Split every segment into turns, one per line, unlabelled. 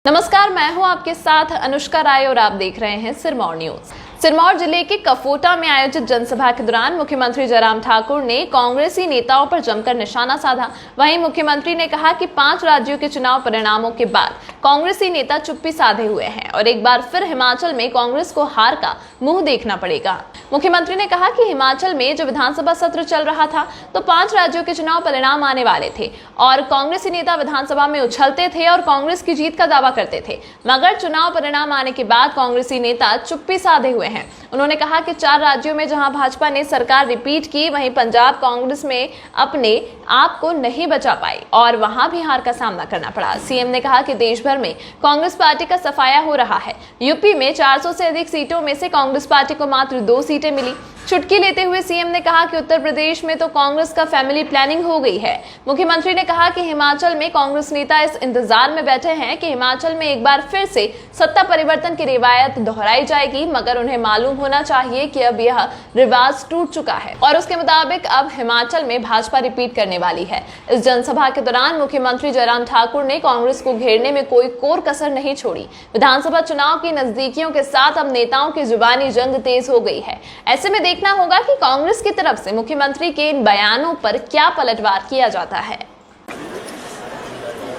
नमस्कार, मैं हूं आपके साथ अनुष्का राय और आप देख रहे हैं सिरमौर न्यूज। सिरमौर जिले के कफोटा में आयोजित जनसभा के दौरान मुख्यमंत्री जयराम ठाकुर ने कांग्रेसी नेताओं पर जमकर निशाना साधा। वहीं मुख्यमंत्री ने कहा कि 5 राज्यों के चुनाव परिणामों के बाद कांग्रेसी नेता चुप्पी साधे हुए हैं और एक बार फिर हिमाचल में कांग्रेस को हार का मुंह देखना पड़ेगा। मुख्यमंत्री ने कहा कि हिमाचल में जो विधानसभा सत्र चल रहा था तो 5 राज्यों के चुनाव परिणाम आने वाले थे और कांग्रेसी नेता विधानसभा में उछलते थे और कांग्रेस की जीत का दावा करते थे, मगर चुनाव परिणाम आने के बाद कांग्रेसी नेता चुप्पी साधे हुए हैं। उन्होंने कहा कि 4 राज्यों में जहां भाजपा ने सरकार रिपीट की, वहीं पंजाब कांग्रेस में अपने आप को नहीं बचा पाई और वहां भी हार का सामना करना पड़ा। सीएम ने कहा कि देश भर में कांग्रेस पार्टी का सफाया हो रहा है। यूपी में 400 से अधिक सीटों में से कांग्रेस पार्टी को मात्र 2 सीटें मिली। चुटकी लेते हुए सीएम ने कहा कि उत्तर प्रदेश में तो कांग्रेस का फैमिली प्लानिंग हो गई है। मुख्यमंत्री ने कहा कि हिमाचल में कांग्रेस नेता इस इंतजार में बैठे हैं कि हिमाचल में एक बार फिर से सत्ता परिवर्तन की रिवायत दोहराई जाएगी, मगर उन्हें मालूम होना चाहिए कि अब यह रिवाज टूट चुका है और उसके मुताबिक अब हिमाचल में भाजपा रिपीट करने वाली है। इस जनसभा के दौरान मुख्यमंत्री जयराम ठाकुर ने कांग्रेस को घेरने में कोई कोर कसर नहीं छोड़ी। विधानसभा चुनाव की नजदीकियों के साथ अब नेताओं की जुबानी जंग तेज हो गई है। ऐसे में देखना होगा कि कांग्रेस की तरफ से मुख्यमंत्री के इन बयानों पर क्या पलटवार किया जाता है।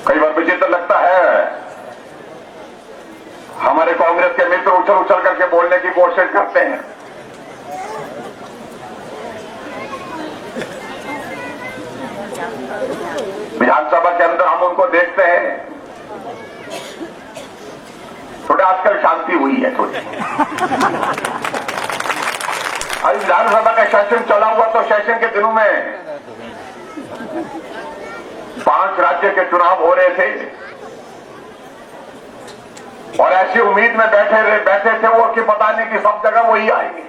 कई बार विचित्र लगता है, हमारे कांग्रेस के मित्र उछल उछल करके बोलने की कोशिश करते हैं। विधानसभा के अंदर हम उनको देखते हैं, थोड़ा आजकल शांति हुई है थोड़ी। अभी विधानसभा का सेशन चला हुआ तो सेशन के दिनों में 5 राज्य के चुनाव हो रहे थे और ऐसी उम्मीद में बैठे थे वो कि पता नहीं कि सब जगह वही आएंगे।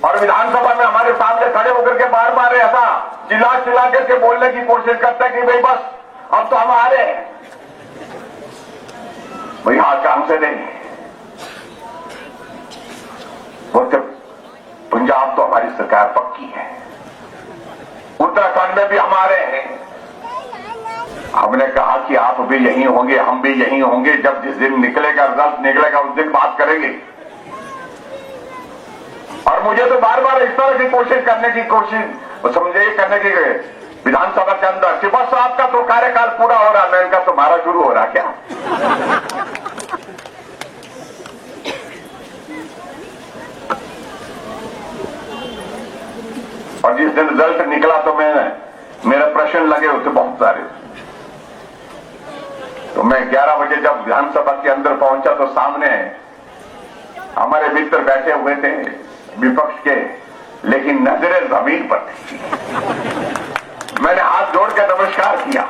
और विधानसभा में हमारे सामने खड़े होकर के बार बार ऐसा चिल्ला चिल्ला करके बोलने की कोशिश करते हैं कि भाई बस अब तो हम आ रहे हैं। भाई हाँ, काम से नहीं, पंजाब तो हमारी सरकार पक्की है, उत्तराखंड में भी हमारे हैं। हमने कहा कि आप भी यही होंगे, हम भी यही होंगे। जब जिस दिन निकलेगा, रिजल्ट निकलेगा, उस दिन बात करेंगे। और मुझे तो बार बार इस तरह की कोशिश करने की विधानसभा के अंदर कि बस आपका तो कार्यकाल पूरा हो रहा, मैं इनका तुम्हारा शुरू हो रहा क्या? और जिस दिन रिजल्ट निकला तो मेरे प्रश्न लगे होते बहुत सारे। तो मैं 11 बजे जब विधानसभा के अंदर पहुंचा तो सामने हमारे मित्र बैठे हुए थे विपक्ष के, लेकिन नजरें जमीन पर थी। मैंने हाथ जोड़ के नमस्कार किया।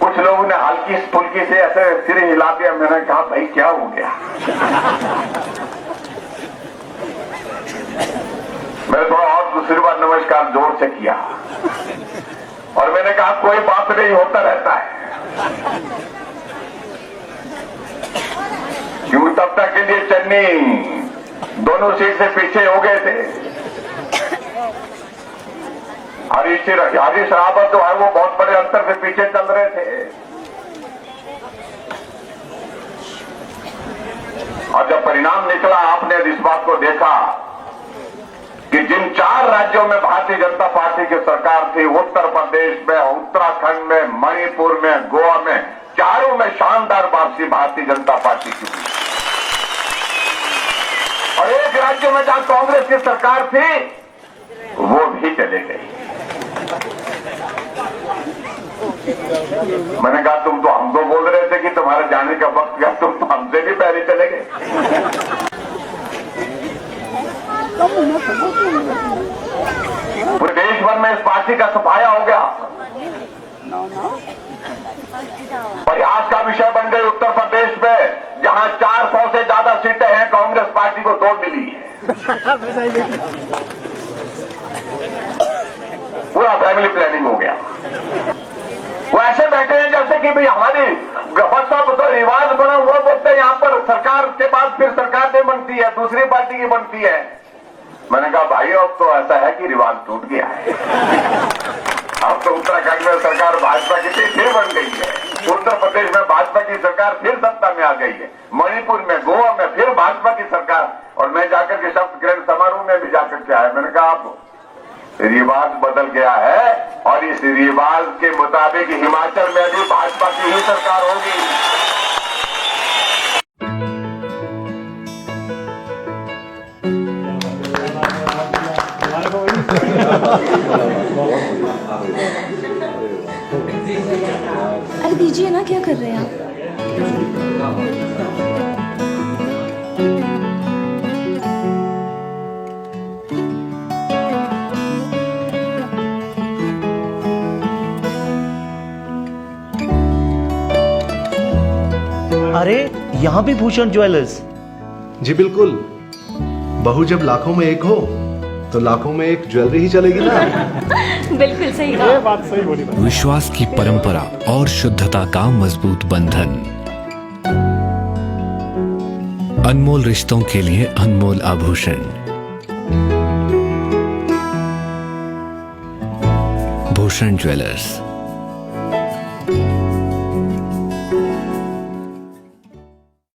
कुछ लोगों ने हल्की फुल्की से ऐसे सिर हिला दिया। मैंने कहा भाई क्या हो गया? मैंने थोड़ा और दूसरी बार नमस्कार जोर से किया और मैंने कहा कोई बात नहीं, होता रहता है। क्यों तब तक के लिए चन्नी दोनों सीट से पीछे हो गए थे। हरीश रावत जो है वो बहुत बड़े अंतर से पीछे चल रहे थे। और जब परिणाम निकला, आपने इस बात को देखा कि जिन 4 राज्यों में भारतीय जनता पार्टी की सरकार थी, उत्तर प्रदेश में, उत्तराखंड में, मणिपुर में, गोवा में, चारों में शानदार वापसी भारतीय जनता पार्टी की हुई। और एक राज्य में जहां कांग्रेस की सरकार थी वो भी चले गई। मैंने कहा तुम तो हमको बोल रहे थे कि तुम्हारे जाने का वक्त गया, तुम तो हमसे भी पहले चले गए। पूरे देश भर में इस पार्टी का सफाया हो गया और आज का विषय बन गई उत्तर प्रदेश में, जहां 400 से ज्यादा सीटें हैं, कांग्रेस पार्टी को 2 मिली है। पूरा फैमिली प्लानिंग हो गया। वो ऐसे बैठे हैं जैसे कि भाई हमारी तो रिवाज बना हुआ, बोलते हैं यहाँ पर सरकार के बाद फिर सरकार नहीं बनती है, दूसरी पार्टी की बनती है। मैंने कहा भाई अब तो ऐसा है कि रिवाज टूट गया है। अब तो उत्तराखंड में सरकार भाजपा की थी, उत्तर प्रदेश में भाजपा की सरकार फिर सत्ता में आ गई है, मणिपुर में, गोवा में फिर भाजपा की सरकार। और मैं जाकर के शपथ ग्रहण समारोह में भी जाकर के आया, मैंने कहा आप रिवाज बदल गया है और इस रिवाज के मुताबिक हिमाचल में भी भाजपा की ही सरकार होगी।
अरे दीजिए ना, क्या कर रहे हैं आप?
अरे यहाँ भी भूषण ज्वेलर्स।
जी बिल्कुल, बहू जब लाखों में एक हो तो लाखों में एक ज्वेलरी ही चलेगी ना।
बिल्कुल सही कहा।
विश्वास की परंपरा और शुद्धता का मजबूत बंधन, अनमोल रिश्तों के लिए अनमोल आभूषण। भूषण ज्वेलर्स।